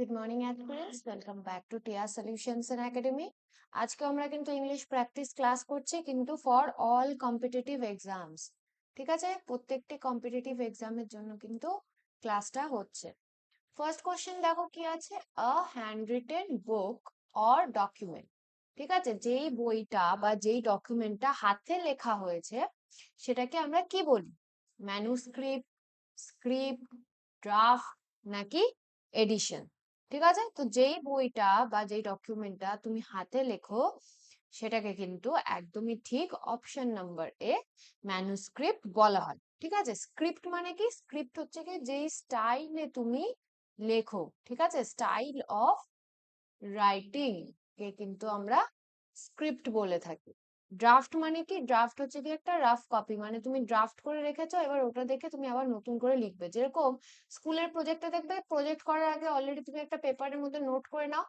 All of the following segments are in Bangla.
Good morning students, welcome back to টিয়া সলিউশনস এন্ড একাডেমি। আজকে আমরা কিন্তু ইংলিশ প্র্যাকটিস ক্লাস করছি কিন্তু ফর অল কম্পিটিটিভ এক্সামস। ঠিক আছে, প্রত্যেকটি কম্পিটিটিভ এক্সামের জন্য কিন্তু ক্লাসটা হচ্ছে। ফার্স্ট কোশ্চেন দেখো কি আছে, a hand written book or document. ঠিক আছে, যেই বইটা বা যেই ডকুমেন্টটা হাতে লেখা হয়েছে সেটাকে আমরা কি বলি? ম্যানুস্ক্রিপ্ট, স্ক্রিপ্ট, ড্রাফট নাকি এডিশন? ঠিক আছে, তো যেই বইটা বা যেই ডকুমেন্টটা তুমি হাতে লেখো সেটাকে কিন্তু একদমই ঠিক অপশন নাম্বার এ ম্যানুস্ক্রিপ্ট বলা হয়। ঠিক আছে, স্ক্রিপ্ট মানে কি? স্ক্রিপ্ট হচ্ছে কি যেই স্টাইলে তুমি লেখো, ঠিক আছে, স্টাইল অফ রাইটিং কে কিন্তু আমরা স্ক্রিপ্ট বলে থাকি। ড্রাফট মানে কি? ড্রাফট হচ্ছে কি একটা রাফ কপি, মানে তুমি ড্রাফট করে রেখেছো, এবার ওটা দেখে তুমি আবার নতুন করে লিখবে। যেরকম স্কুলের প্রজেক্টে দেখবে, প্রজেক্ট করার আগে অলরেডি তুমি একটা পেপারের মধ্যে নোট করে নাও,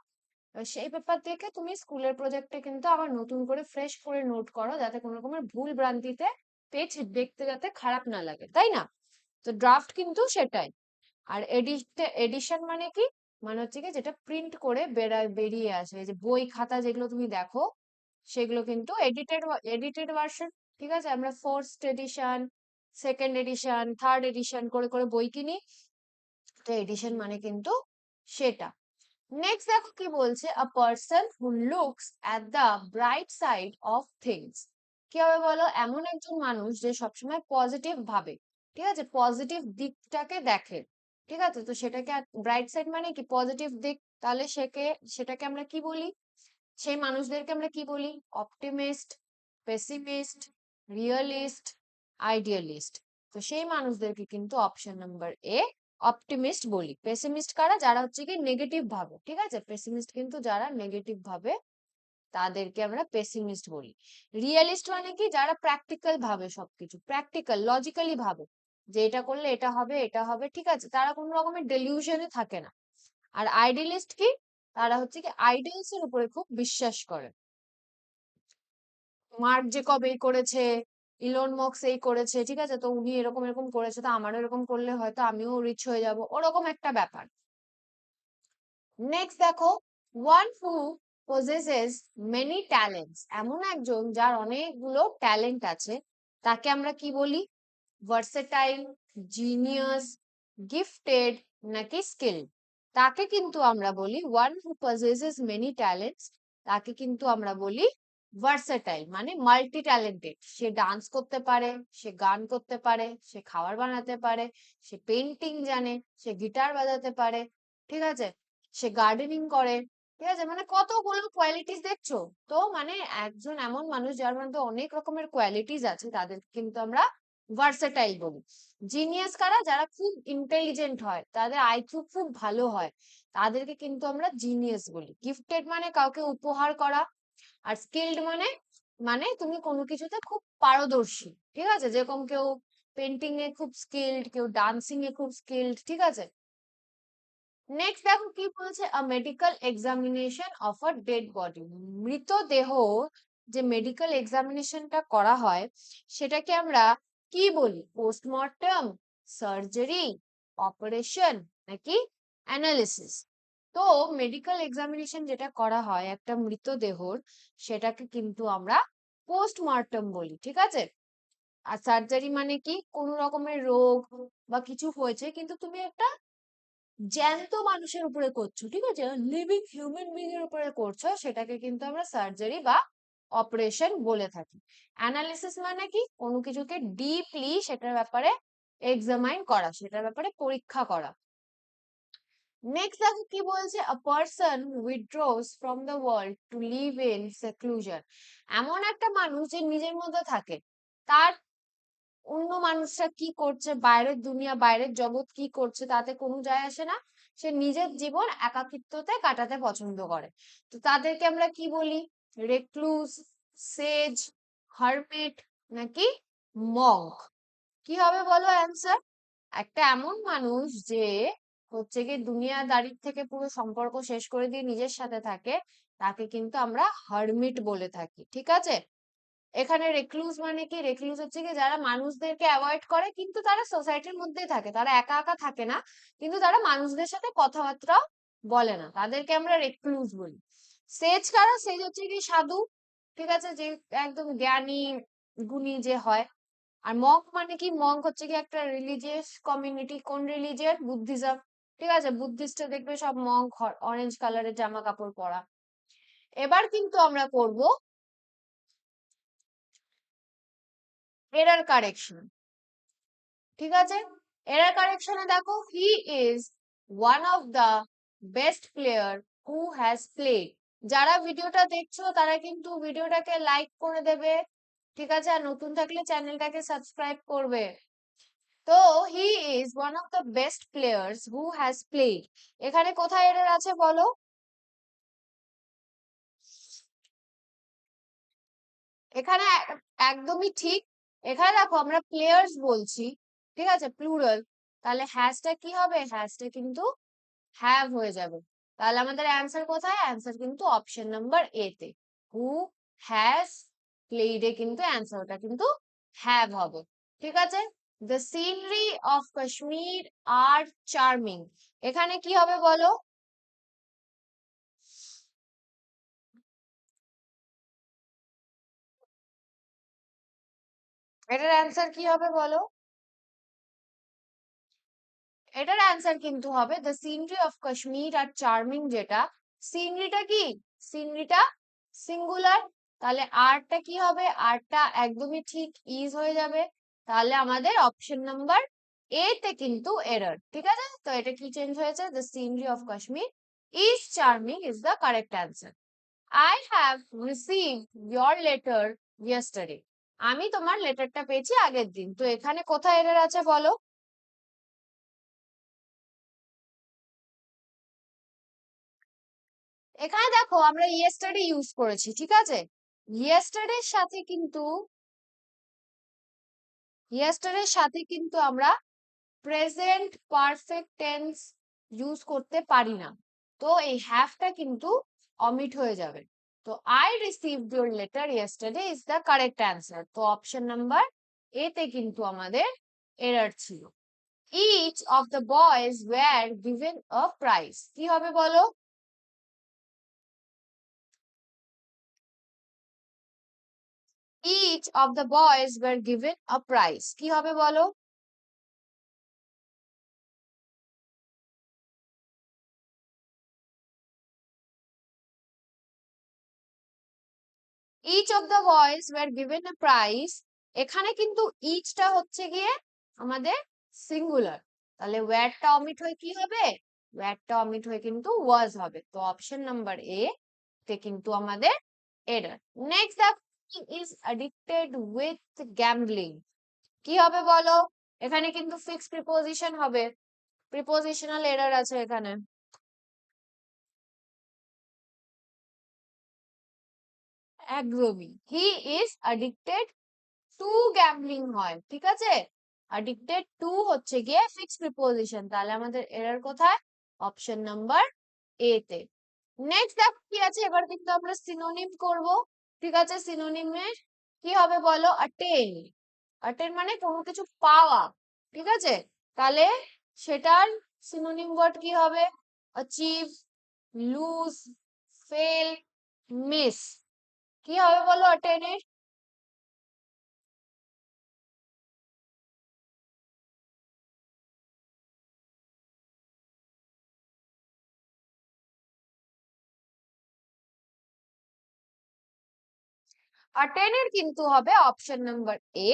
এবার সেই পেপার দেখে তুমি স্কুলের প্রজেক্টে কিন্তু আবার নতুন করে ফ্রেশ করে নোট করো, যাতে কোনো রকমের ভুল ভ্রান্তিতে পেজ দেখতে যাতে খারাপ না লাগে, তাই না? তো ড্রাফট কিন্তু সেটাই। আর এডিশন মানে কি? মানে হচ্ছে কি যেটা প্রিন্ট করে বেরিয়ে আসে, এই যে বই খাতা যেগুলো তুমি দেখো সেগুলো কিন্তু এডিটেড ভার্সন। ঠিক আছে, আমরা first addition, second addition, third edition করে করে বই কিনি, তো এডিশন মানে কিন্তু সেটা। নেক্সট দেখো কি বলছে, a person who looks at the bright side of things. কি হবে বলো? এমন একজন মানুষ যে সবসময় পজিটিভ ভাবে, ঠিক আছে, পজিটিভ দিকটাকে দেখে। ঠিক আছে, তো সেটাকে ব্রাইট সাইড মানে কি? পজিটিভ দিক। তাহলে সেটাকে আমরা কি বলি? সেই মানুষদেরকে আমরা কি বলি? Optimist, pessimist, realist, idealist. তো সেই মানুষদেরকে কিন্তু অপশন নাম্বার এ অপটিমিস্ট বলি। পেসিমিস্ট কারা? যারা হচ্ছে কি নেগেটিভ ভাবে। ঠিক আছে, পেসিমিস্ট কিন্তু যারা নেগেটিভ ভাবে তাদেরকে আমরা পেসিমিস্ট বলি। রিয়েলিস্ট মানে কি? যারা প্র্যাকটিক্যাল ভাবে, সবকিছু প্র্যাকটিক্যাল লজিক্যালি ভাবে যে এটা করলে এটা হবে, এটা হবে। ঠিক আছে, তারা কোনো রকমের ডেলিউশনে থাকে না। আর আইডিয়ালিস্ট কি? তারা হচ্ছে কি আইডিয়ালস এর উপরে খুব বিশ্বাস করে। মার্ক জেকব এই করেছে, ইলন মস্ক এই করেছে, ঠিক আছে, তো উনি এরকম এরকম করেছে, তো আমারও এরকম করলে হয়তো আমিও রিচ হয়ে যাব, ওরকম একটা ব্যাপার। নেক্সট দেখো, one who possesses many talents. এমন একজন যার অনেকগুলো ট্যালেন্ট আছে, তাকে আমরা কি বলি? ভার্সেটাইল, জিনিয়াস, গিফটেড নাকি স্কিলড? তাকে কিন্তু আমরা বলি one who possesses many talents, তাকে কিন্তু আমরা বলি ভার্সেটাইল, মানে মাল্টি ট্যালেন্টেড। সে ডান্স করতে পারে, সে গান করতে পারে, সে খাবার বানাতে পারে, সে পেন্টিং জানে, সে গিটার বাজাতে পারে, ঠিক আছে, সে গার্ডেনিং করে। ঠিক আছে, মানে কতগুলো কোয়ালিটিস দেখছো তো? মানে একজন এমন মানুষ যার মধ্যে অনেক রকমের কোয়ালিটিস আছে, তাদের কিন্তু আমরা ভার্সেটাইল বলি। জিনিয়াস কারা? যারা খুব ইন্টেলিজেন্ট হয়, তাদের আইকিউ খুব ভালো হয়, তাদেরকে কিন্তু আমরা জিনিয়াস বলি। গিফটেড মানে কাউকে উপহার করা। আর স্কিলড মানে, মানে তুমি কোনো কিছুতে খুব পারদর্শী। ঠিক আছে, যেরকম কেউ পেন্টিং এ খুব স্কিলড, কেউ ডান্সিং এ খুব স্কিলড। ঠিক আছে, নেক্সট দেখো কি বলছে, a medical examination of a dead body. মৃতদেহ যে মেডিকেল এক্সামিনেশনটা করা হয় সেটাকে আমরা কি বলি? পোস্টমর্টম, সার্জারি, অপারেশন নাকি অ্যানালিসিস? তো মেডিকেল এক্সামিনেশন যেটা করা হয় একটা মৃতদেহর, সেটাকে কিন্তু আমরা পোস্টমর্টম বলি। ঠিক আছে, আর সার্জারি মানে কি? কোন রকমের রোগ বা কিছু হয়েছে, কিন্তু তুমি একটা জ্যান্ত মানুষের উপরে করছো, ঠিক আছে, লিভিং হিউম্যান বিং এর উপরে করছো, সেটাকে কিন্তু আমরা সার্জারি বা অপারেশন বলে থাকি। অ্যানালিসিস মানে কি? কোনো কিছুকে ডিপলি সেটার ব্যাপারে এক্সামাইন করা, সেটার ব্যাপারে পরীক্ষা করা। নেক্সট দেখো কি বলছে, a person withdraws from the world to live in seclusion. এমন একটা মানুষ যে নিজের মধ্যে থাকে, তার অন্য মানুষরা কি করছে, বাইরের দুনিয়া, বাইরের জগৎ কি করছে তাতে কোনো যায় আসে না। সে নিজের জীবন একাকিত্বতে কাটাতে পছন্দ করে। তো তাদেরকে আমরা কি বলি? রেক্লুস, সেজ, হারমিট নাকি মঙ্ক? কি হবে বলো অ্যান্সার? একটা এমন মানুষ যে হচ্ছে কি দুনিয়াদারির থেকে পুরো সম্পর্ক শেষ করে দিয়ে নিজের সাথে থাকে, তাকে কিন্তু আমরা হারমিট বলে থাকি। ঠিক আছে, এখানে রেক্লুজ মানে কি? রেক্লুজ হচ্ছে কি যারা মানুষদেরকে অ্যাভয়েড করে, কিন্তু তারা সোসাইটির মধ্যেই থাকে, তারা একা একা থাকে না, কিন্তু তারা মানুষদের সাথে কথাবার্তা বলে না, তাদেরকে আমরা রেক্লুজ বলি। সেজ কারা? সেজ হচ্ছে কি সাধু, ঠিক আছে, যে একদম জ্ঞানী গুণী যে হয়। আর মঙ্ক মানে কি? মঙ্ক হচ্ছে কি একটা রিলিজিয়াস কমিউনিটি। কোন রিলিজিয়ান? বুদ্ধিজম, ঠিক আছে। বুদ্ধিস্টে দেখবে সব মঙ্ক অরেঞ্জ কালারের জামা কাপড় পরা। এবার কিন্তু আমরা করব এরর কারেকশন, ঠিক আছে। এরর কারেকশনে দেখো, he is one of the best player who has played. যারা ভিডিওটা দেখছো তারা কিন্তু ভিডিওটাকে লাইক করে দেবে, ঠিক আছে, আর নতুন থাকলে চ্যানেলটাকে সাবস্ক্রাইব করবে। তো he is one of the best players who has played, এখানে কোথায় এরর আছে বলো? এখানে একদমই ঠিক। এখানে দেখো আমরা প্লেয়ার্স বলছি, ঠিক আছে, প্লুরাল, তাহলে হ্যাশটা কি হবে? হ্যাশটা কিন্তু হ্যাভ হয়ে যাবে। তাহলে আমাদের অ্যান্সার কোথায়? অ্যান্সার কিন্তু অপশন নাম্বার এ তে, হু হ্যাজ প্লেড এ কিন্তু অ্যান্সারটা কিন্তু হ্যাভ হবে, ঠিক আছে। The scenery of Kashmir are charming, এখানে কি হবে বলো? এটার অ্যান্সার কি হবে বলো? এটার অ্যান্সার কিন্তু হবে the scenery of Kashmir are charming. যেটা সিনারিটা কি? সিনারিটা সিঙ্গুলার, তাহলে আরটা কি হবে? আরটা একদমই ঠিক ইজ হয়ে যাবে। তাহলে আমাদের অপশন নাম্বার এ তে কিন্তু এরর, ঠিক আছে। তো এটা কি চেঞ্জ হয়েছে? The scenery of Kashmir is charming is the correct answer. I have received your letter yesterday, আমি তোমার লেটারটা পেয়েছি আগের দিন। তো এখানে কোথায় এরর আছে বলো? এখানে দেখো আমরা ইয়েস্টারডে ইউজ করেছি, ঠিক আছে। ইয়েস্টারডের সাথে কিন্তু আমরা প্রেজেন্ট পারফেক্ট টেন্স ইউজ করতে পারি না। তো এই হ্যাভটা কিন্তু অমিট হয়ে যাবে। তো I received your letter yesterday is the correct answer. তো অপশন নাম্বার এ তে কিন্তু আমাদের এরর ছিল। Each of the boys were given a prize, কি হবে বলো? Each of the boys were given a prize, কি হবে বলো? Each of the boys were given a prize, এখানে কিন্তু ইচটা হচ্ছে গিয়ে আমাদের সিঙ্গুলার, তাহলে ওয়্যারটা অমিট হয়ে কি হবে? ওয়্যারটা অমিট হয়ে কিন্তু ওয়াজ হবে। তো অপশন নাম্বার এ তে কিন্তু আমাদের error. Next, the is addicted with gambling, কি হবে বলো? এখানে কিন্তু ফিক্স প্রিপোজিশন হবে, প্রিপোজিশনাল এরর আছে এখানে। একদমই, he is addicted to gambling হয়, ঠিক আছে। অ্যাডিক্টেড টু হচ্ছে গিয়ে ফিক্স প্রিপোজিশন, তাহলে আমাদের এরর কোথায়? অপশন নাম্বার এ তে। নেক্সট দেখ কি আছে, এবার কিন্তু আমরা সিনোনিম করব, ঠিক আছে। সিনোনিমের কি হবে বলো? অ্যাটেন। অ্যাটেন মানে কোনো কিছু পাওয়া, ঠিক আছে। তাহলে সেটার সিনোনিম ওয়ার্ড কি হবে? অ্যাচিভ, লুজ, ফেল, মিস, কি হবে বলো অ্যাটেনের? অ্যাটেনের কিন্তু হবে অপশন নাম্বার এ,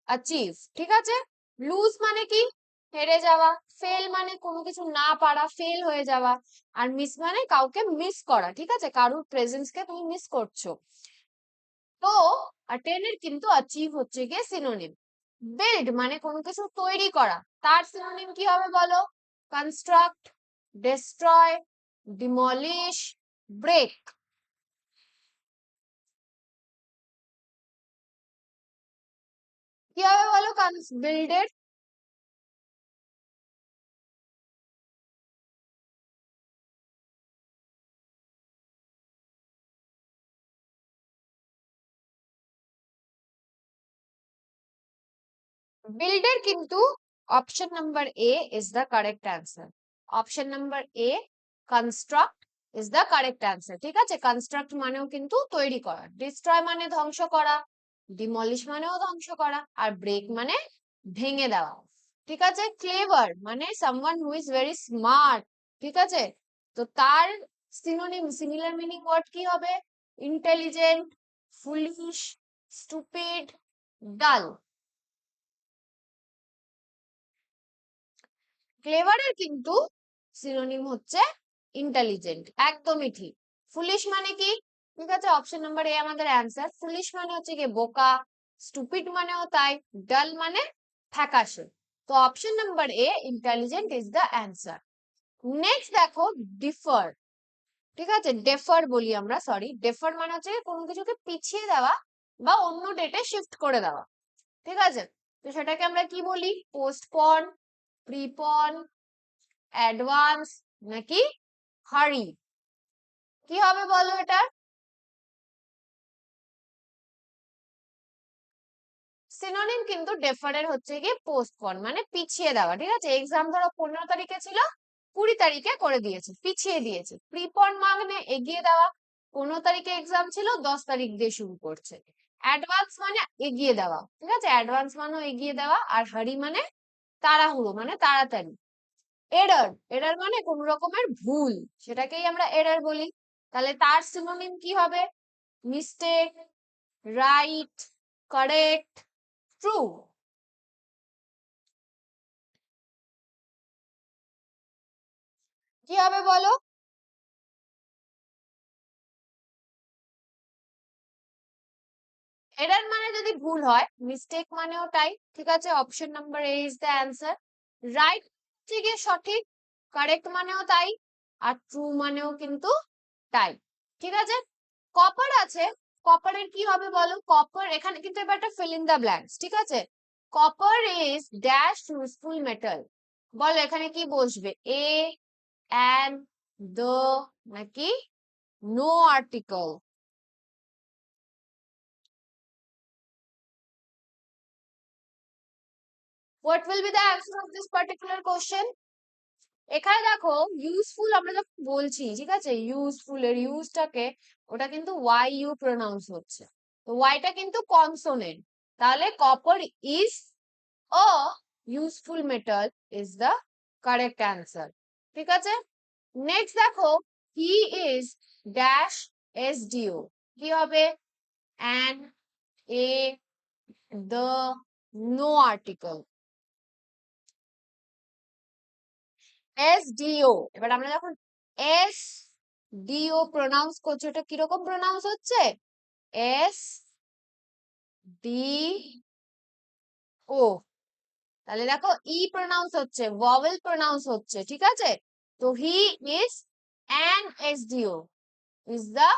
অ্যাচিভ, ঠিক আছে। লুজ মানে কি? হেরে যাওয়া। ফেল মানে কোনো কিছু না পারা, ফেল হয়ে যাওয়া। আর মিস মানে কাউকে মিস করা, ঠিক আছে, কারোর প্রেজেন্স কে তুমি মিস করছো। তো অ্যাটেনের কিন্তু অ্যাচিভ হচ্ছে গিয়ে সিনোনিম। বিল্ড মানে কোনো কিছু তৈরি করা, তার সিনোনিম কি হবে বলো? কনস্ট্রাক্ট, ডিস্ট্রয়, ডিমলিশ, ব্রেক, কি হবে বলো বিল্ডের? Builder কিন্তু option number A is the correct answer. Option number A construct is the correct answer. ঠিক আছে, কনস্ট্রাক্ট মানেও কিন্তু তৈরি করা, ডিস্ট্রয় মানে ধ্বংস করা, ডিমলিশ মানেও ধ্বংস করা, আর ব্রেক মানে ভেঙে দেওয়া। ঠিক আছে, ক্লেভার মানে someone who is very smart. ঠিক আছে, তো তার সিনোনিম, সিমিলার মিনিং ওয়ার্ড কি হবে? ইন্টেলিজেন্ট, ফুলিশ, স্টুপিড, ডাল। ক্লেভারের কিন্তু সিনোনিম হচ্ছে ইন্টেলিজেন্ট, একদমই ঠিক। ফুলিশ মানে কি? ঠিক আছে, অপশন নাম্বার এ আমাদের অ্যান্সার। ফুলিশ মানে হচ্ছে কি বোকা, স্টুপিড মানেও তাই, ডাল মানে ফ্যাকাশে। তো option number A intelligent is the answer. Next দেখো ডিফার। ঠিক আছে, ডেফার বলি আমরা, সরি, ডেফার মানে হচ্ছে কোনো কিছুকে পিছিয়ে দেওয়া বা অন্য ডেটে শিফট করে দেওয়া। ঠিক আছে, তো সেটাকে আমরা কি বলি? পোস্টপন, প্রিপন, অ্যাডভান্স নাকি হারি? কি হবে বলো এটা? সিনোনিম কিন্তু ডেফারের হচ্ছে কি পোস্টপন মানে পিছিয়ে দেওয়া। ঠিক আছে, এক্সাম ধরো 15 তারিখে ছিল, 20 তারিখে করে দিয়েছে, পিছিয়ে দিয়েছে। প্রিপন মানে এগিয়ে দেওয়া, 15 তারিখে এক্সাম ছিল, 10 তারিখ দিয়ে শুরু করছে। অ্যাডভান্স মানে এগিয়ে দেওয়া। ঠিক আছে, অ্যাডভান্স মানেও এগিয়ে দেওয়া, আর হারি মানে তাড়াহুড়ো মানে তাড়াতাড়ি। এরর, এরর মানে কোন রকমের ভুল, সেটাকেই আমরা এরর বলি। তাহলে তার সিনোনিম কি হবে? Mistake, right, correct, true. কি হবে বলো? এরর মানে যদি ভুল হয়, মিস্টেক মানেও তাই। ঠিক আছে, option number A is the answer. Right থেকে সঠিক, কারেক্ট মানেও তাই, আর ট্রু মানেও কিন্তু তাই। ঠিক আছে, কপার আছে, কপারের কি হবে বলো? কপার, এখানে কিন্তু এবার একটা ফিল ইন দ্য ব্ল্যাঙ্কস। ঠিক আছে, copper is dash useful metal. বলো এখানে কি বসবে? এ, অ্যান, দ্য নাকি no article? What will be the answer of this particular question? এখানে দেখো ইউজফুল আমরা যখন বলছি, ঠিক আছে, ইউজফুল এর ইউজটাকে, ওটা কিন্তু ওয়াই ইউ প্রোনাউন্স হচ্ছে, তো ওয়াইটা কিন্তু কনসোনেন্ট। তাহলে copper is a useful metal is the correct answer. ঠিক আছে, নেক্সট দেখো he is dash SDO. কি হবে? An, a, the, no article. SDO, এবার আমরা যখন এস ডিও প্রোনাউন্স করছি, ওটা কিরকম প্রোনাউন্স হচ্ছে? এস ডি ও। তাহলে দেখো ই প্রোনাউন্স হচ্ছে, ভোয়েল প্রোনাউন্স হচ্ছে। ঠিক আছে, তো he is an SDO is the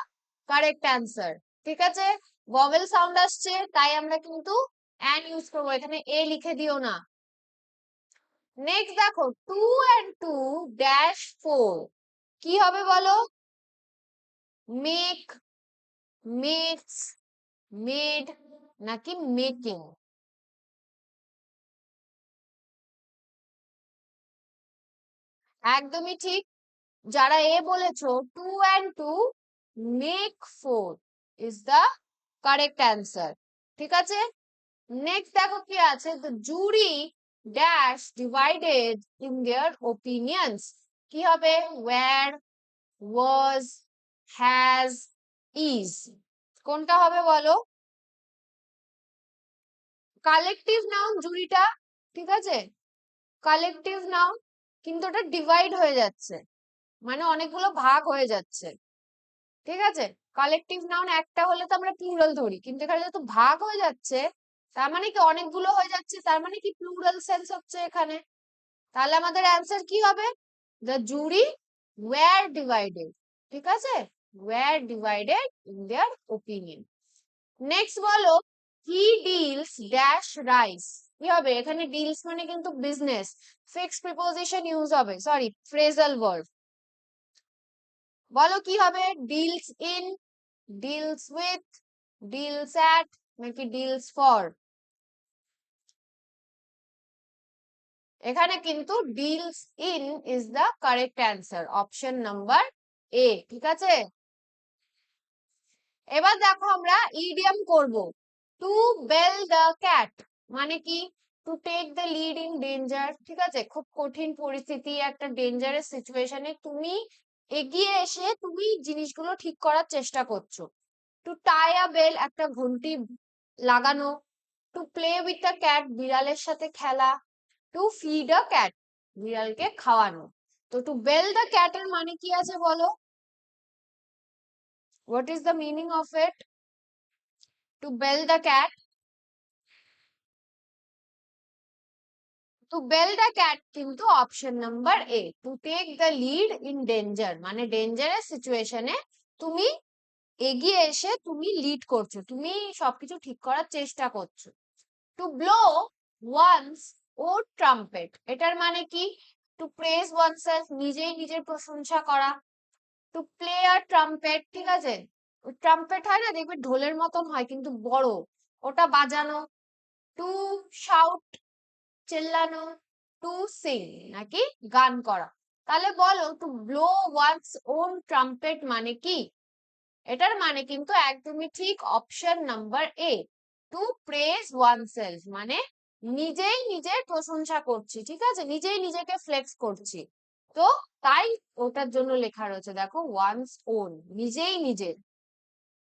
correct answer. ঠিক আছে, ভোয়েল সাউন্ড আসছে, তাই আমরা কিন্তু অ্যান ইউজ করবো, এখানে এ লিখে দিও না। নেক্সট দেখো 2 and 2 ড্যাশ 4। কি হবে বলো? মেক, মেক্স, মেড নাকি মেকিং? একদমই ঠিক, যারা এ বলেছো 2 and 2 make 4 is the correct answer. ঠিক আছে, নেক্সট দেখো কি আছে? The jury dash divided in their opinions. কি হবে? Were, was, has, is. কোনটা হবে বলো? কালেকটিভ নাউন জুরিটা। ঠিক আছে, কালেকটিভ নাউন, কিন্তু ওটা ডিভাইড হয়ে যাচ্ছে, মানে অনেকগুলো ভাগ হয়ে যাচ্ছে। ঠিক আছে, কালেকটিভ নাউন একটা হলে তো আমরা প্লুরাল ধরি, কিন্তু এখানে যেহেতু ভাগ হয়ে যাচ্ছে, তার মানে কি অনেকগুলো হয়ে যাচ্ছে, তার মানে কি প্লুরাল সেন্স হচ্ছে এখানে। তাহলে আমাদের অ্যান্সার কি হবে? The jury were divided. ঠিক আছে, were divided in their opinion. Next বলো হি ডিলস ড্যাশ রাইস। কি হবে? এখানে ডিলস মানে কিন্তু বিজনেস, ফিক্সড প্রিপোজিশন ইউজ হবে, সরি ফ্রেজাল ভার্ব। বলো কি হবে? Deals in, deals with, deals at নাকি ডিলস ফর? এখানে কিন্তু deals in is the correct answer, option number এ। ঠিক আছে, এবার দেখো আমরা ইডিয়াম করব। টু বেল দ্য ক্যাট মানে কি? To take the lead in danger. ঠিক আছে, খুব কঠিন পরিস্থিতি, একটা ডেঞ্জারাস সিচুয়েশনে তুমি এগিয়ে এসে তুমি জিনিসগুলো ঠিক করার চেষ্টা করছো। টু টাই আ বেল একটা ঘন্টি লাগানো। To play with a cat বিড়ালের সাথে খেলা। টু ফিড আ ক্যাট বিড়ালকে খাওয়ানো। তো টু বেল দ্য ক্যাট এর মানে কি আছে বলো? What is the meaning of it? To bell the cat, to bell the cat কিন্তু option number A. To take the lead in danger মানে ডেঞ্জারাস সিচুয়েশনে তুমি এগিয়ে এসে তুমি লিড করছো, তুমি সবকিছু ঠিক করার চেষ্টা করছো। To blow one's own trumpet এটার মানে কি? টু প্রেজ ওয়ানসেলফ নিজেই নিজের প্রশংসা করা। টু প্লে আর ট্রাম্পেট, ঠিক আছে, ট্রাম্পেট হয় না, দেখবে ঢোলের মতন হয় কিন্তু বড়, ওটা বাজানো। টু শাউট চেল্লানো। টু সিং নাকি গান করা। তাহলে বলো to blow one's own trumpet মানে কি? এটার মানে কিন্তু একদমই ঠিক, option number A. To praise oneself মানে নিজেই নিজের প্রশংসা করছি, ঠিক আছে, নিজেই নিজেকে ফ্লেক্স করছি। তো তাই ওটার জন্য লেখা রয়েছে দেখো ওয়ান্স ওন, নিজেই নিজের।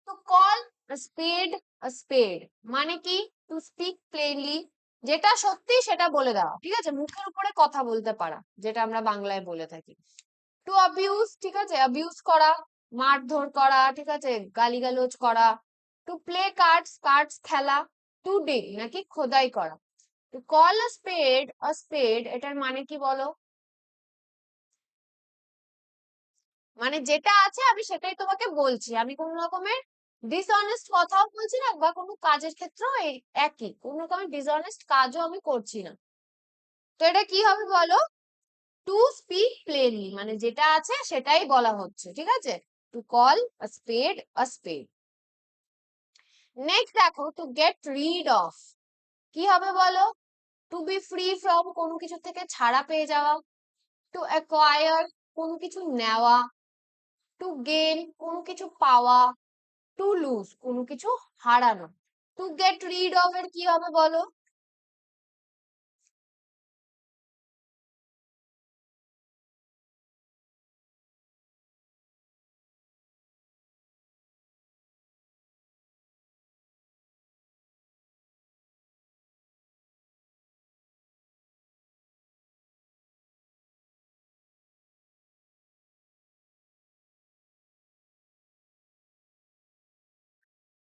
তো কল স্পেড স্পেড মানে কি? টু স্পিক প্লেনলি যেটা সত্যি সেটা বলে দেওয়া, ঠিক আছে, মুখের উপরে কথা বলতে পারা, যেটা আমরা বাংলায় বলে থাকি। টু অ্যাবিউজ, ঠিক আছে, অ্যাবিউজ করা, মারধর করা, ঠিক আছে, গালিগালোজ করা। টু প্লে কার্ডস কার্ডস খেলা। টু ডিগ নাকি খোদাই করা। টু কল আ স্পেড এটার মানে কি বলো? মানে যেটা আছে আমি সেটাই তোমাকে বলছি, আমি কোন রকমের ডিসঅনেস্ট কথাও বলছি না, বা কোনো কাজের ক্ষেত্রেও এই একই, কোন রকমের ডিসঅনেস্ট কাজও আমি করছি না। তো এটা কি হবে বলো? টু স্পিক প্লেনলি মানে যেটা আছে সেটাই বলা হচ্ছে, ঠিক আছে। To call a spade a spade. Next দেখো টু গেট রিড অফ কি হবে বলো? টু বি ফ্রি ফ্রম কোনো কিছু থেকে ছাড়া পেয়ে যাওয়া। টু অ্যাকোয়ার কোনো কিছু নেওয়া। টু গেইন কোনো কিছু পাওয়া। টু লুজ কোনো কিছু হারানো। টু গেট রিড অফ এর কি হবে বলো?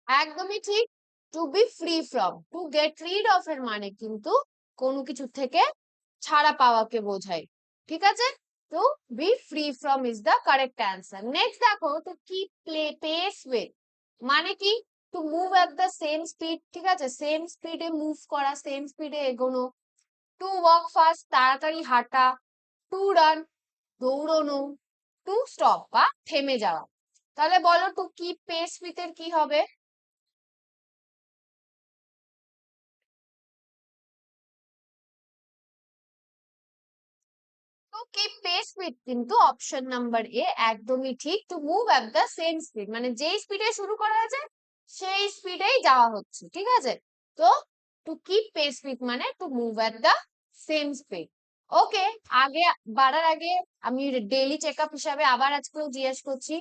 একদমই ঠিক, to be free from. To get rid of এর মানে কিন্তু কোনো কিছু থেকে ছাড়া পাওয়াকে বোঝায়, ঠিক আছে। To be free from is the correct answer. Next দেখো to keep play pace with মানে কি? To move at the same speed, ঠিক আছে, সেম স্পিডে মুভ করা, সেম স্পিডে এগোনো। টু ওয়াক ফাস্ট তাড়াতাড়ি হাঁটা। টু রান দৌড়নো। টু স্টপ বা থেমে যাওয়া। তাহলে বলো টু কিপ পেস উইথ এর কি হবে? টু কিপ পেস উইথ কিন্তু অপশন নাম্বার এ একদমই ঠিক। Two move at the same speed মানে যেই স্পিডে শুরু করা আছে সেই স্পিডেই যাওয়া হচ্ছে, ঠিক আছে। তো টু কিপ পেস উইথ মানে to move at the same speed. Okay, আগে বাড়ার আগে আমি ডেইলি চেক আপ হিসাবে আবার আজকেও জিজ্ঞেস করছি,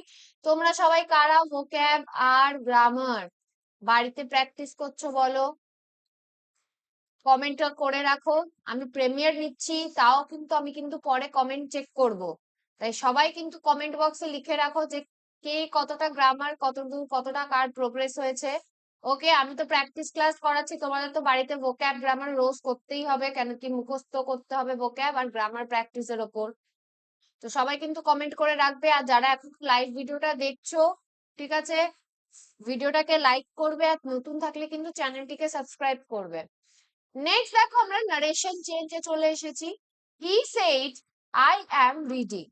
তোমরা সবাই কারা ভোক্যাব আর গ্রামার বাড়িতে প্র্যাকটিস করছো বলো? কমেন্ট করে রাখো। আমি প্রিমিয়ার নিচ্ছি, তাও কিন্তু আমি কিন্তু পরে কমেন্ট চেক করব, তাই সবাই কিন্তু কমেন্ট বক্সে লিখে রাখো যে কে কতটা গ্রামার, কতদূর কতটা কার প্রোগ্রেস হয়েছে। ওকে, আমি তো প্র্যাকটিস ক্লাস করাচ্ছি, তোমাদের তো বাড়িতে ভোক্যাব গ্রামার রোজ করতেই হবে, কেন কি মুখস্থ করতে হবে ভোক্যাব আর গ্রামার প্র্যাকটিসের ওপর। তো সবাই কিন্তু কমেন্ট করে রাখবে, আর যারা এখন লাইভ ভিডিওটা দেখছো, ঠিক আছে, ভিডিওটাকে লাইক করবে, আর নতুন থাকলে কিন্তু চ্যানেলটিকে সাবস্ক্রাইব করবে। নেক্সট দেখো আমরা নারেশন চেঞ্জে চলে এসেছি। He said I am reading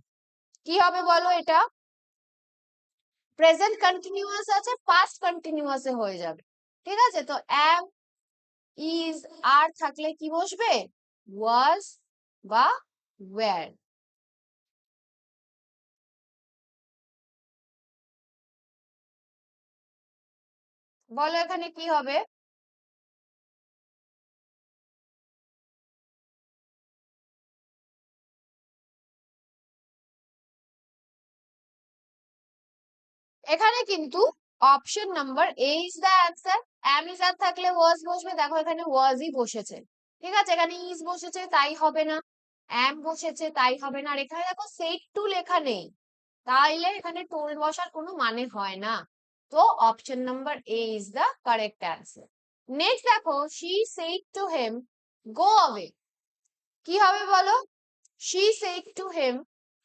কি হবে বলো? এটা প্রেজেন্ট কন্টিনিউয়াস আছে, পাস্ট কন্টিনিউয়াসে হয়ে যাবে, ঠিক আছে। তো অ্যাম ইজ আর থাকলে কি বসবে? ওয়াজ বা ওয়্যার। বলো এখানে কি হবে? এখানে কিন্তু option number A is the answer. Am is are থাকলে ওয়াজ বসবে, দেখো এখানে ওয়াজই বসেছে। ঠিক আছে, এখানে ইজ বসেছে তাই হবে না, অ্যাম বসেছে তাই হবে না, আর এখানে দেখো সেড টু লেখা নেই, তাইলে এখানে টোল্ড বসার কোনো মানে হয় না। তো option number A is the correct answer. Next দেখো, she said to him go away. কি হবে বলো? She said to him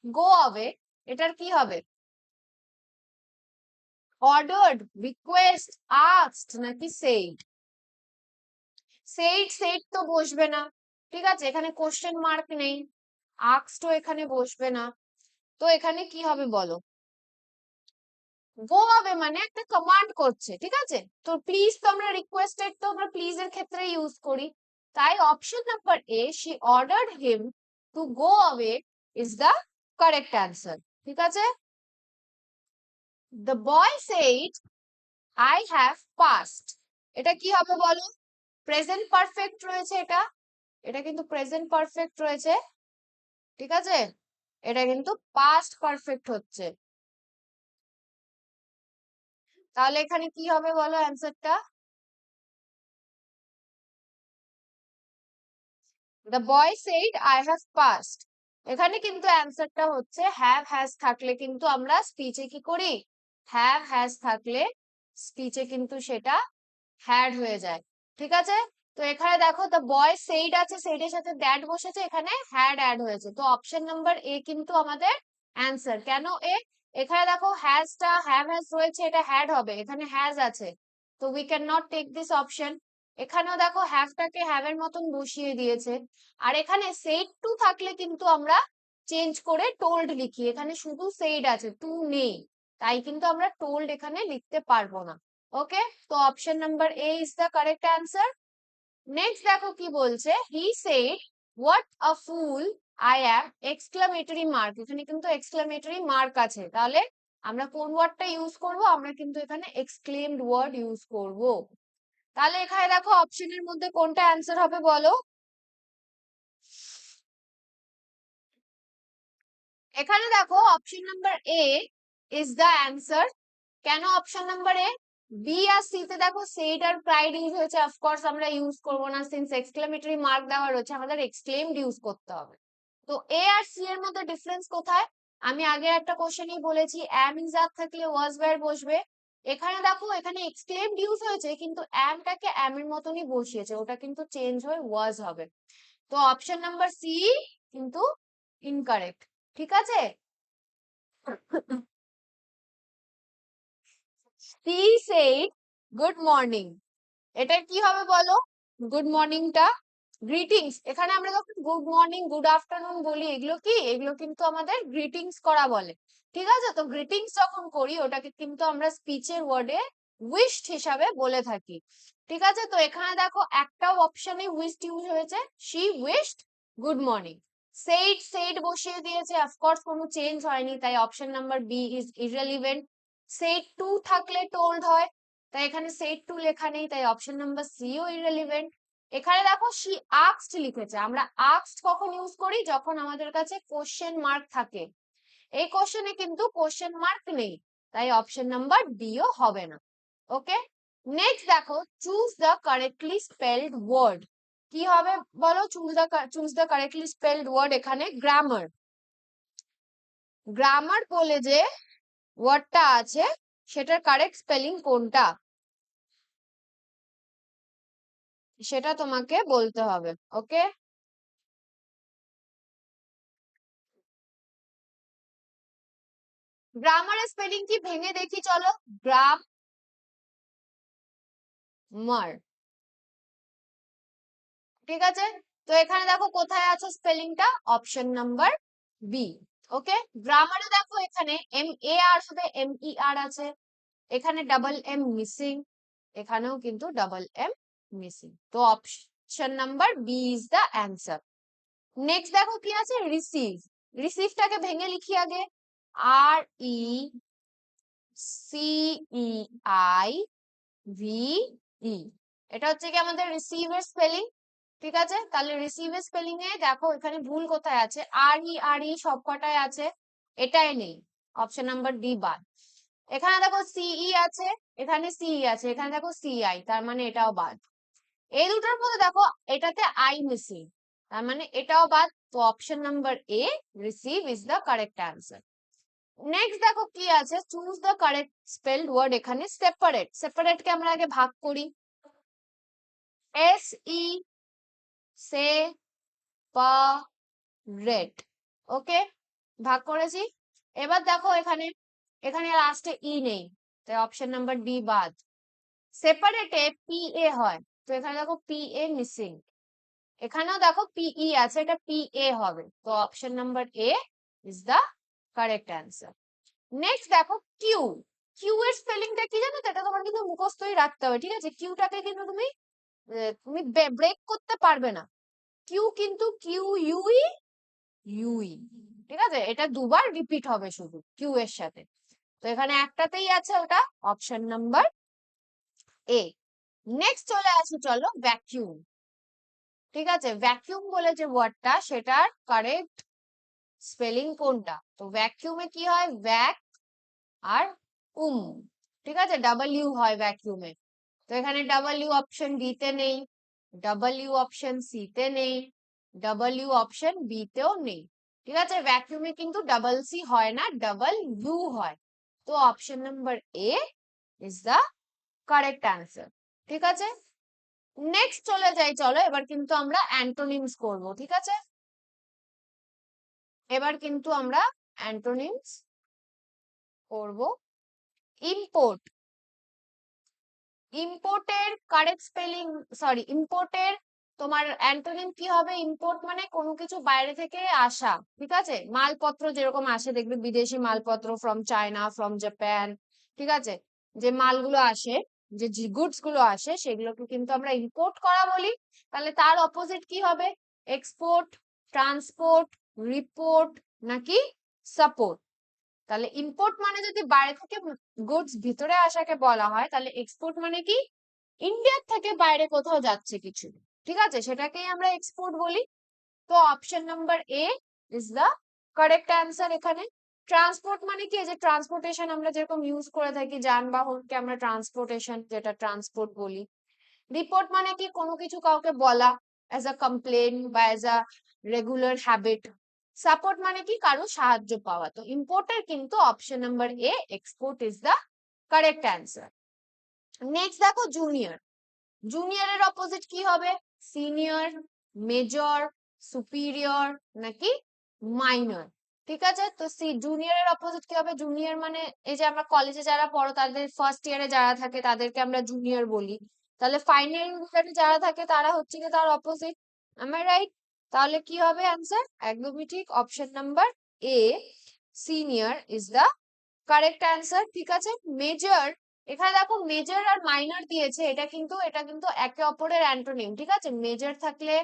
go away, এটার কি হবে? অর্ডার্ড, রিকোয়েস্ট, আস্কড নাকি সেইড? সেইড তো বসবে না, ঠিক আছে, এখানে কোশ্চেন মার্ক নেই, আস্কড এখানে বসবে না। তো এখানে কি হবে বলো? গো হবে মানে একটা কমান্ড করছে, ঠিক আছে, তো প্লিজ তো আমরা রিকোয়েস্টেড তো আমরা প্লিজ এর ক্ষেত্রে ইউজ করি, তাই option number A, she ordered him to go away is the correct answer. ঠিক আছে, the boy said I have passed, এটা কি হবে বলো? প্রেজেন্ট পারফেক্ট রয়েছে, এটা এটা কিন্তু প্রেজেন্ট পারফেক্ট রয়েছে, ঠিক আছে, এটা কিন্তু পাস্ট পারফেক্ট হচ্ছে। তাহলে এখানে কি হবে বলো অ্যান্সারটা? The boy said I have passed, এখানে কিন্তু অ্যান্সারটা হচ্ছে হ্যাভ হ্যাজ থাকলে কিন্তু আমরা স্পিচে কি করি? হ্যাভ হ্যাজ থাকলে স্পিচে কিন্তু সেটা হ্যাড হয়ে যায়। ঠিক আছে, তো এখানে দেখো দ্য বয় সেইড আছে, সেইডের সাথে দ্যাট বসেছে, এখানে হ্যাড অ্যাড হয়েছে, তো অপশন নাম্বার এ কিন্তু আমাদের অ্যান্সার। কেন এ? এখানে দেখো হ্যাজটা হ্যাভ হ্যাজ রয়েছে, এটা হ্যাড হবে, এখানে হ্যাজ আছে, তো we can not take this option. এখানেও দেখো হ্যাভটাকে হ্যাভ এর মতন বসিয়ে দিয়েছে, আর এখানে সেইড টু থাকলে কিন্তু আমরা চেঞ্জ করে টোল্ড লিখি, এখানে শুধু সেইড আছে, টু নেই, তাই কিন্তু আমরা টোল্ড এখানে লিখতে পারবো না। ওকে, তো option number A is the correct answer. Next দেখো কি বলছে, he said what a full I am, exclamatory mark, এখানে কিন্তু এক্সক্লামেটরি মার্ক আছে, তাহলে আমরা কোন ওয়ার্ডটা ইউজ করব? আমরা কিন্তু এখানে এক্সক্লেমড ওয়ার্ড ইউজ করব। তাহলে এখানে দেখো অপশনের মধ্যে কোনটা অ্যান্সার হবে বলো? এখানে দেখো option number A is the answer. কেন অপশন নাম্বার এ? বি আর সি তে দেখো সেইড আর প্রাইড ইউজ হয়েছে, অফকোর্স আমরা ইউজ করব না, সিন্স এক্সক্লেমেটরি মার্ক দেওয়া রয়েছে, আমাদের এক্সক্লেমড ইউজ করতে হবে। তো এ আর সি এর মধ্যে ডিফারেন্স কোথায়? আমি আগে একটা কোশ্চেনই বলেছি, অ্যাম ইজ আর থাকলে ওয়াজ ওয়্যার বসবে, এখানে দেখো এখানে এক্সক্লেমড ইউজ হয়েছে কিন্তু অ্যামটাকে অ্যাম এর মতনই বসিয়েছে, ওটা কিন্তু চেঞ্জ হয়ে ওয়াজ হবে। তো অপশন নাম্বার সি কিন্তু ইনকারেক্ট। ঠিক আছে, সি সেইড গুড মর্নিং, এটা কি হবে বলো? গুড মর্নিংটা গ্রিটিংস, এখানে আমরা যখন গুড মর্নিং গুড আফটারনুন বলি, এগুলো কি? এগুলো কিন্তু আমাদের গ্রিটিংস করা বলে। ঠিক আছে, তো গ্রিটিংস যখন করি ওটাকে কিন্তু আমরা স্পিচের ওয়ার্ডে উইশড হিসাবে বলে থাকি। ঠিক আছে, তো এখানে দেখো একটাও অপশনে উইশড ইউজ হয়েছে, she wished good morning. Said বসিয়ে দিয়েছে, অফকোর্স কোনো চেঞ্জ হয়নি, তাই option number B is irrelevant. Said to থাকলে টোল্ড হয়, তাই এখানে সেড টু লেখা নেই, তাই অপশন নাম্বার সি ও ইররিলেভেন্ট। এখানে দেখো শি আস্কড লিখেছে, আমরা আস্কড কখন ইউজ করি? যখন আমাদের কাছে কোশ্চেন মার্ক থাকে, এই কোশ্চেনে কিন্তু কোশ্চেন মার্ক নেই, তাই অপশন নাম্বার ডি ও হবে না। ওকে, নেক্সট দেখো, choose the correctly spelled word, কি হবে বলো? Choose the correctly spelled word, এখানে গ্রামার, গ্রামার বলে যে ওয়ার্ডটা আছে সেটার কারেক্ট স্পেলিং কোনটা সেটা তোমাকে বলতে হবে। ওকে, গ্রামারের স্পেলিং কি ভেঙে দেখি চলো। গ্রামার, ঠিক আছে, তো এখানে দেখো কোথায় আছে স্পেলিংটা? Option number B. ওকে, গ্রামারে দেখো এখানে এম এ আর হবে, এম ই আর আছে, এখানে ডাবল এম মিসিং, এখানেও কিন্তু ডাবল এম মিসিং, তো option number B is the answer. Next দেখো কি আছে, রিসিভ। রিসিভটাকে ভেঙে লিখি আগে, R E C E I V E, এটা হচ্ছে কি আমাদের রিসিভ এর স্পেলিং। ঠিক আছে, তাহলে রিসিভ এর স্পেলিং এ দেখো এখানে ভুল কোথায় আছে, আর ই সব কটায় আছে, এটাই নেই, অপশন নাম্বার ডি বাদ। এখানে দেখো সিই আছে, এখানে সিই আছে, এখানে দেখো সিআই, তার মানে এটাও বাদ। এই দুটোর মধ্যে দেখো এটাতে আই মিসিং, তার মানে এটাও বাদ। তো option number A, receive is the correct answer. Next দেখো কি আছে, choose the correct spelled word. এখানে সেপারেট, সেপারেট কে আমরা আগে ভাগ করি, এস ই সে পা রেট, ওকে, ভাগ করেছি। এবার দেখো এখানে, এখানে লাস্টে ই নেই, তাই অপশন নাম্বার ডি বাদ। সেপারেটে পি এ হয়, তো এখানে দেখো পি এ মিসিং, এখানেও দেখো পিই আছে, এটা পি এ হবে, তো option number A is the correct answer. Next দেখো কিউ। কিউ এর স্পেলিংটা কি জানো তো, এটা তোমার কিন্তু মুখস্থই রাখতে হবে, ঠিক আছে? কিউটাকে কিন্তু তুমি তুমি ব্রেক করতে পারবে না। কিউ কিন্তু কিউ ইউই ইউই, ঠিক আছে? এটা দুবার রিপিট হবে শুধু কিউ এর সাথে, তো এখানে একটাতেই আছে, ওটা অপশন নাম্বার এ। নেক্সট চলে আসি, চলো ভ্যাকিউম। ঠিক আছে, ভ্যাকিউম বলে যে ওয়ার্ডটা, সেটার কারেক্ট স্পেলিং কোনটা? তো ভ্যাকিউমে কি হয়, ভ্যাক আর ঠিক আছে, ডাবল হয় ভ্যাকিউমে, তো এখানে ডাবল অপশন বি তে নেই, ডাবল অপশন সি তে নেই, ডাবল অপশন বি তেও নেই। ঠিক আছে, ভ্যাকিউমে কিন্তু ডাবল সি হয় না, ডাবল ইউ হয়, তো option number A is the correct answer. ঠিক আছে, নেক্সট চলে যাই, চলো এবার কিন্তু আমরা অ্যান্টোনিমস করব। ঠিক আছে, এবার কিন্তু আমরা অ্যান্টোনিমস করব। ইম্পোর্ট, ইম্পোর্টের কারেক্ট স্পেলিং, সরি, ইম্পোর্টের তোমার অ্যান্টোনিম কি হবে? ইম্পোর্ট মানে কোনো কিছু বাইরে থেকে আসা, ঠিক আছে? মালপত্র যেরকম আসে, দেখবে বিদেশি মালপত্র ফ্রম চায়না, ফ্রম জাপান, ঠিক আছে, যে মালগুলো আসে, যে গুডস গুলো আসে, সেগুলোকে কিন্তু আমরা ইম্পোর্ট করা বলি। তাহলে তার অপোজিট কি হবে? এক্সপোর্ট, ট্রান্সপোর্ট, রিপোর্ট, নাকি সাপোর্ট? তাহলে ইম্পোর্ট মানে যদি বাইরে থেকে গুডস ভিতরে আসাকে বলা হয়, তাহলে এক্সপোর্ট মানে কি? ইন্ডিয়ার থেকে বাইরে কোথাও যাচ্ছে কিছু, ঠিক আছে, সেটাকেই আমরা এক্সপোর্ট বলি। তো option number A is the correct answer এখানে। ট্রান্সপোর্ট মানে কি? যে ট্রান্সপোর্টেশন আমরা যেরকম ইউজ করে থাকি, যানবাহনকে আমরা ট্রান্সপোর্টেশন, যেটা ট্রান্সপোর্ট বলি। রিপোর্ট মানে কি? কোনো কিছু কাউকে বলা, অ্যাজ আ কমপ্লেন বা as a regular habit. Support মানে কি? কারো সাহায্য পাওয়া। তো ইম্পোর্টের কিন্তু option number A, export is the correct answer. Next দেখো জুনিয়র। জুনিয়রের অপোজিট কি হবে? সিনিয়র, মেজর, সুপিরিয়র, নাকি মাইনর? ঠিক আছে, তো জুনিয়রের অপোজিট কি হবে? জুনিয়র মানে এই যে আমরা কলেজে যারা পড়ো, তাদের ফার্স্ট ইয়ারে যারা থাকে তাদেরকে আমরা জুনিয়র বলি। তাহলে ফাইনাল ইয়ারে যারা থাকে তারা হচ্ছে কি তার অপোজিট। am I right? তাহলে কি হবে অ্যান্সার? একদমই ঠিক, option number A, senior is the correct answer. ঠিক আছে, মেজর, এখানে দেখো মেজর আর মাইনর দিয়েছে, এটা কিন্তু একে অপরের অ্যান্টোনিম। ঠিক আছে, মেজর থাকলে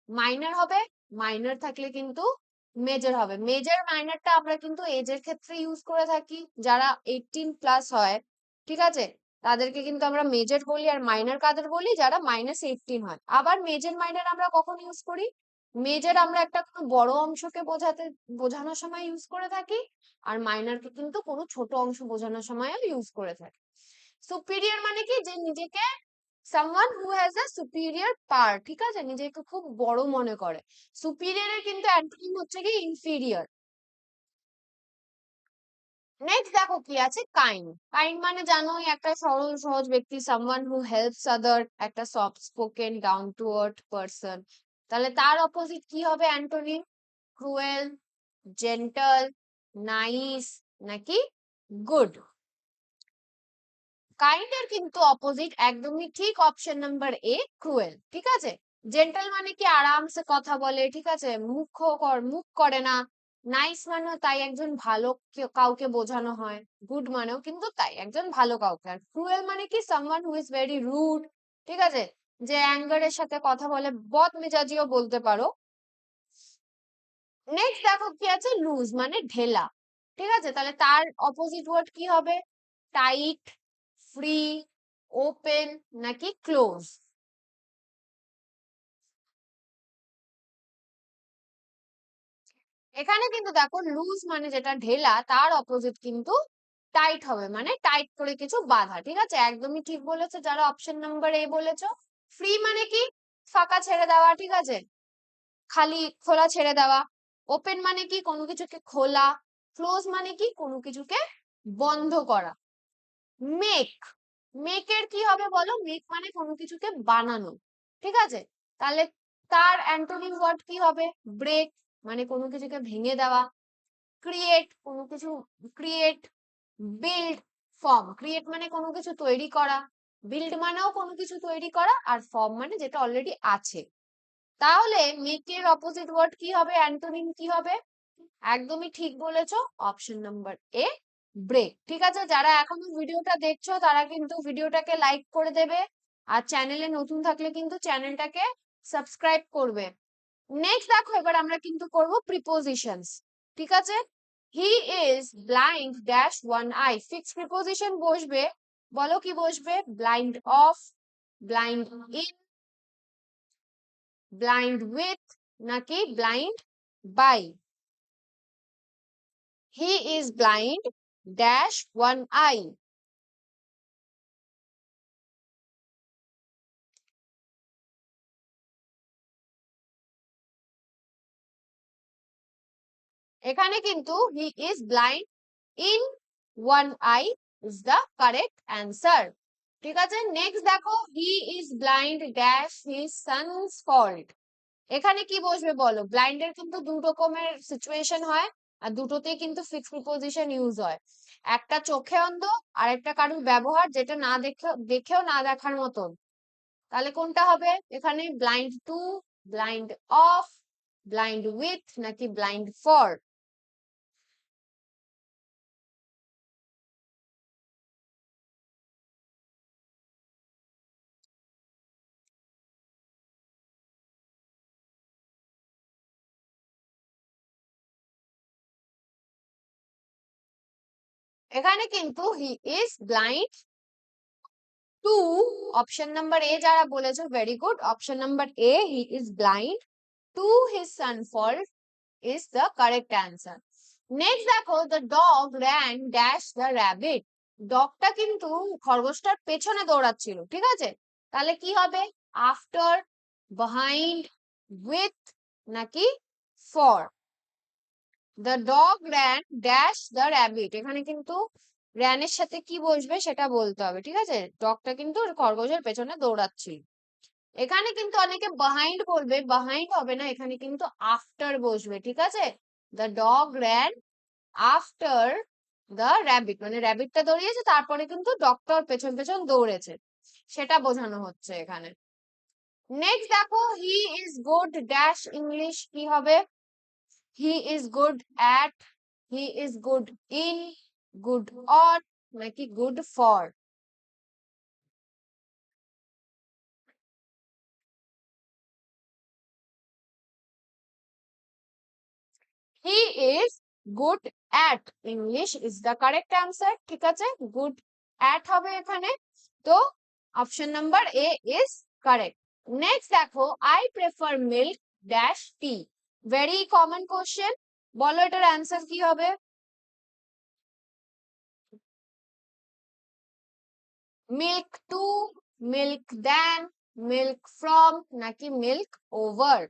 মাইনর হবে, মাইনর থাকলে কিন্তু মেজর হবে। মেজর মাইনরটা আমরা কিন্তু এজের ক্ষেত্রে ইউজ করে থাকি, যারা 18+ হয়, ঠিক আছে, তাদেরকে কিন্তু আমরা মেজর বলি। আর মাইনর কাদের বলি? যারা -18 হয়। আবার মেজর মাইনর আমরা কখন ইউজ করি? মেজর আমরা একটা কোনো বড় অংশকে বোঝানোর সময় ইউজ করে থাকি, আর মাইনরকে কিন্তু কোনো ছোট অংশ বোঝানোর সময়ও ইউজ করে থাকে। সুপিরিয়র মানে কি? যে নিজেকে someone who has a superior power, ঠিক আছে, নিজেকে খুব বড় মনে করে। সুপিরিয়রের কিন্তু অ্যান্টোনিম হচ্ছে কি ইনফিরিয়র। নেক্সট দেখো কি আছে, কাইন্ড। কাইন্ড মানে জানোই, একটা সরল সহজ ব্যক্তি, someone who helps other, একটা soft spoken down to earth person. তাহলে তার অপোজিট কি হবে অ্যান্টোনিম? ক্রুয়েল, জেন্টল, নাইস, নাকি গুড? কাইন্ড এর কিন্তু অপোজিট একদমই ঠিক, অপশন নাম্বার এ, ক্রুয়েল। ঠিক আছে, জেন্টাল মানে কি? আরামসে কথা বলে, ঠিক আছে, মুখ করে না। নাইস মানেও তাই, একজন ভালো কাউকে বোঝানো হয়। গুড মানেও কিন্তু তাই, একজন ভালো কাউকে। আর ক্রুয়েল মানে কি? Someone who is very rude, ঠিক আছে, যে অ্যাঙ্গারের সাথে কথা বলে, বদমেজাজিও বলতে পারো। নেক্সট দেখো কি আছে, লুজ মানে ঢেলা। ঠিক আছে, তাহলে তার অপোজিট ওয়ার্ড কি হবে? টাইট, ফ্রি, ওপেন নাকি ক্লোজ? এখানে কিন্তু দেখো লুজ মানে যেটা ঢেলা, তার অপোজিট কিন্তু টাইট হবে, মানে টাইট করে কিছু বাঁধা। ঠিক আছে, একদমই ঠিক বলেছো যারা অপশন নাম্বার এ বলেছো। ফ্রি মানে কি? ফাঁকা ছেড়ে দেওয়া, ঠিক আছে, খালি খোলা ছেড়ে দেওয়া। ওপেন মানে কি? কোনো কিছুকে খোলা। ক্লোজ মানে কি? কোনো কিছুকে বন্ধ করা। মেক, মেকের কি হবে বলো? মেক মানে কোনো কিছুকে বানানো। ঠিক আছে, তাহলে তার অ্যান্টোনিম ওয়ার্ড কি হবে? ব্রেক মানে কোনো কিছুকে ভেঙে দেওয়া। ক্রিয়েট, কোনো কিছু ক্রিয়েট। বিল্ড, ফর্ম, ক্রিয়েট মানে কোনো কিছু তৈরি করা, বিল্ড মানেও কোনো কিছু তৈরি করা, আর ফর্ম মানে যেটা অলরেডি আছে। তাহলে মেকের অপোজিট ওয়ার্ড কি হবে? অ্যান্টোনিম কি হবে? একদমই ঠিক বলেছো, অপশন নাম্বার এ, ব্রেক। ঠিক আছে, যারা এখনো ভিডিওটা দেখছো তারা কিন্তু ভিডিওটাকে লাইক করে দেবে, আর চ্যানেলে নতুন থাকলে কিন্তু চ্যানেলটাকে সাবস্ক্রাইব করবে। নেক্সট দেখো, এবার আমরা কিন্তু করব প্রিপোজিশনস। ঠিক আছে, he is blind dash one eye, fixed preposition বসবে। বলো কি বসবে? Blind of, blind in, blind with নাকি blind by? He is blind dash one eye. এখানে কিন্তু he is blind in one eye is the correct answer. ঠিক আছে, নেক্সট দেখো, he is blind dash his son's fault. এখানে কি বসবে বলো? ব্লাইন্ডের কিন্তু দু রকমের সিচুয়েশন হয়, আর দুটোতেই কিন্তু ফিক্স প্রিপোজিশন ইউজ হয়। একটা চোখে অন্ধ, আর একটা কারোর ব্যবহার যেটা না দেখেও না দেখার মতন। তাহলে কোনটা হবে এখানে? Blind to, blind of, blind with নাকি ব্লাইন্ড ফর? এখানে কিন্তু he is blind to, option number A যারা বলেছো very good, option number A, he is blind to his son fault is the correct answer. Next দেখো, the dog ran dash the rabbit. ডগটা কিন্তু খরগোশটার পেছনে দৌড়াচ্ছিল। ঠিক আছে, তাহলে কি হবে? আফটার, বিহাইন্ড, উইথ নাকি for? The dog ran dash the rabbit, এখানে কিন্তু র্যানের সাথে কি বসবে সেটা বলতে হবে। ঠিক আছে, ডগটা কিন্তু খরগোশের পেছনে দৌড়াচ্ছিল। এখানে কিন্তু অনেকে behind বলবে, behind হবে না, এখানে কিন্তু আফটার বসবে। ঠিক আছে, the dog ran after the rabbit, মানে র্যাবিটটা দৌড়িয়েছে তারপরে কিন্তু ডগটার পেছন পেছন দৌড়েছে, সেটা বোঝানো হচ্ছে এখানে। নেক্সট দেখো, he is good dash English কি হবে? He is good at, he is good in, good on নাকি good for? He is good at English is the correct answer. ঠিক আছে, গুড অ্যাট হবে এখানে, তো option number A is correct. Next দেখো, I prefer milk dash tea, very common question, বলো এটার অ্যান্সার কি হবে? Milk to, milk than, milk from নাকি মিল্ক ওভার?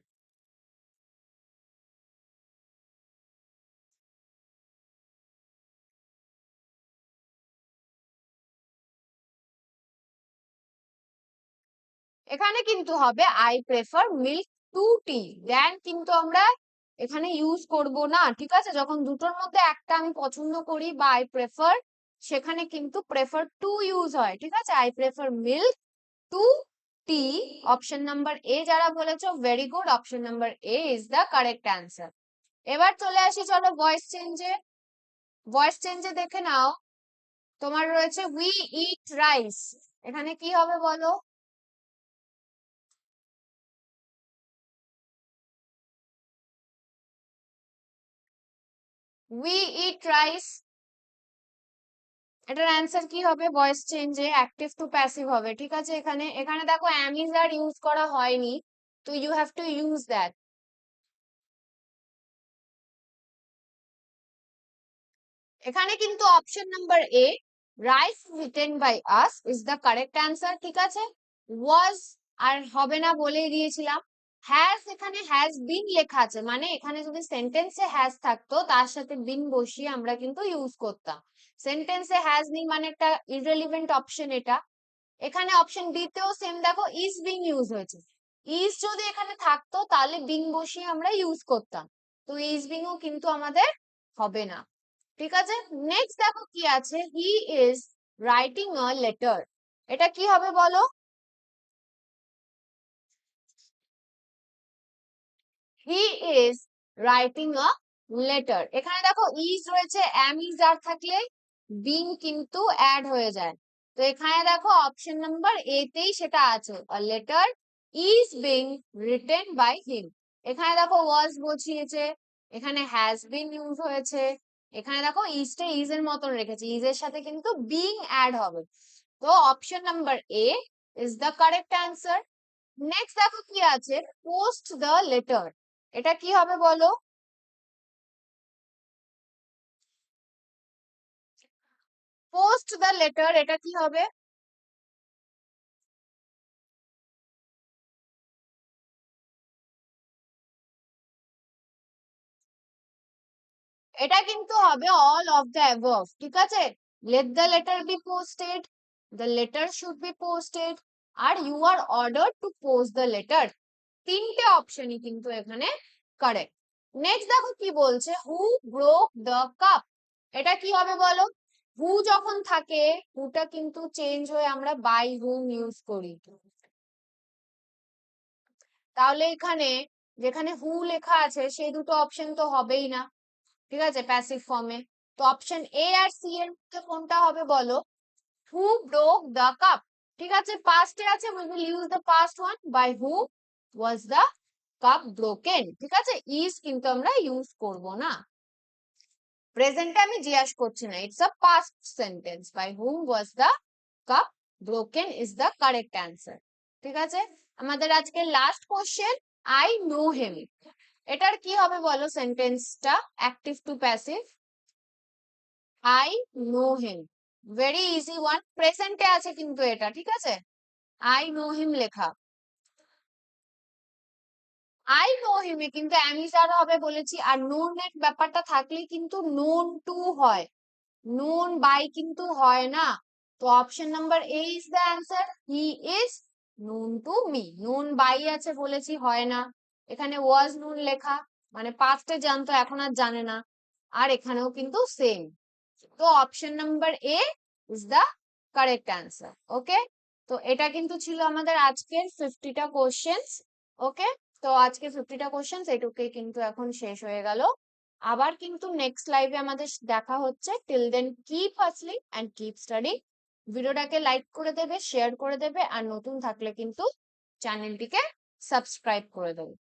এখানে কিন্তু হবে আই প্রেফার মিল্ক টু টি, দেন কিন্তু আমরা এখানে ইউজ করব না। ঠিক আছে, যখন দুটোর মধ্যে একটা আমি পছন্দ করি বা আই প্রেফার, সেখানে কিন্তু প্রেফার টু ইউজ হয়। ঠিক আছে, I prefer milk to tea, option number A যারা বলেছো very good, option number A is the correct answer. এবার চলে আসি চলো ভয়েস চেঞ্জে। ভয়েস চেঞ্জে দেখে নাও, তোমার রয়েছে উই ইট রাইস, এখানে কি হবে বলো? উই ইট রাইস, এটার অ্যান্সার কি হবে? ভয়েস চেঞ্জে অ্যাক্টিভ টু প্যাসিভ হবে, ঠিক আছে। এখানে এখানে দেখো am is আর ইউজ করা হয়নি, তো you have to use that. এখানে কিন্তু option number A, rice written by us is the correct answer, ঠিক আছে। ওয়াজ আর হবে না বলেই দিয়েছিলাম। হ্যাজ, এখানে হ্যাজ বিন লেখা আছে, মানে এখানে যদি সেন্টেন্সে হ্যাজ থাকতো তার সাথে বিন বসিয়ে আমরা কিন্তু ইউজ করতাম। সেন্টেন্সে হ্যাজ নেই মানে একটা ইররিলেভেন্ট অপশন এটা। এখানে অপশন বি তেও সেম দেখো, ইজ বিং ইউজ হয়েছে। ইজ যদি এখানে থাকতো তাহলে বিং বসিয়ে আমরা ইউজ করতাম, তো ইজ বিং ও কিন্তু আমাদের হবে না, ঠিক আছে। নেক্সট দেখো কি আছে, he is writing a letter, এটা কি হবে বলো? He is writing a letter, এখানে দেখো ইজ রয়েছে, am is আর থাকলে বিং কিন্তু অ্যাড হয়ে যায়। তো এখানে দেখো অপশন নাম্বার এ তেই সেটা আছে, a letter is being written by him। এখানে দেখো was বসিয়েছে, এখানে has been ইউজ হয়েছে, এখানে দেখো ইজটা ইজ এর মতন রেখেছে, ইজ এর সাথে কিন্তু বিং অ্যাড হবে। তো option number A is the correct answer. Next দেখো কি আছে, পোস্ট দ্য লেটার, এটা কি হবে বলো? পোস্ট দ্য লেটার, এটা কি হবে? এটা কিন্তু হবে অল অফ দ্য অ্যাবভ, ঠিক আছে। Let the letter be posted, the letter should be posted, আর you are order to post the letter, তিনটে অপশনই কিন্তু এখানে কারেক্ট। নেক্সট দেখো কি বলছে, হু ব্রোক দ্য কাপ, এটা কি হবে বলো? হু যখন থাকে, হুটা কিন্তু চেঞ্জ হয়ে আমরা বাই হুম ইউজ করি, তাহলে এখানে যেখানে হু লেখা আছে সেই দুটো অপশন তো হবেই না, ঠিক আছে, প্যাসিভ ফর্মে। তো অপশন এ আর সি এর মধ্যে কোনটা হবে বলো? হু ব্রোক দ্য কাপ, ঠিক আছে, পাস্টে আছে, we will use the past one, by who was the cup broken, ঠিক আছে। ইজ কিন্তু আমরা ইউজ করব না, প্রেজেন্টে আমি জিজ্ঞাসা করছি না, it's a past sentence, by whom was the cup broken is the correct answer, ঠিক আছে। আমাদের আজকে last question, I know him, এটার কি হবে বলো সেন্টেন্সটা? Active to passive, I know him, very easy one, প্রেজেন্টে আছে কিন্তু এটা, ঠিক আছে, আই নো হিম লেখা। আই নো হিমে কিন্তু অ্যামিজার হবে বলেছি, আর নোন এর ব্যাপারটা থাকলে কিন্তু নোন টু হয়, নোন বাই কিন্তু হয় না। তো option number A is the answer, he is known to me, known by আছে বলেছি হয় না, এখানে ওয়াজ নোন লেখা, মানে পাস্টে জানতো এখন আর জানে না, আর এখানেও কিন্তু সেম। তো option number A is the correct answer, okay. তো এটা কিন্তু ছিল আমাদের আজকের 50টা কোশ্চেন্স, ওকে। তো আজকে 50টা কোশ্চেন্স এটুকুই কিন্তু এখন শেষ হয়ে গেল। আবার কিন্তু নেক্সট লাইভে আমাদের দেখা হচ্ছে, till then keep hustling and keep studying. ভিডিওটাকে লাইক করে দেবে, শেয়ার করে দেবে, আর নতুন থাকলে কিন্তু চ্যানেলটিকে সাবস্ক্রাইব করে দেবে।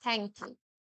Thank you.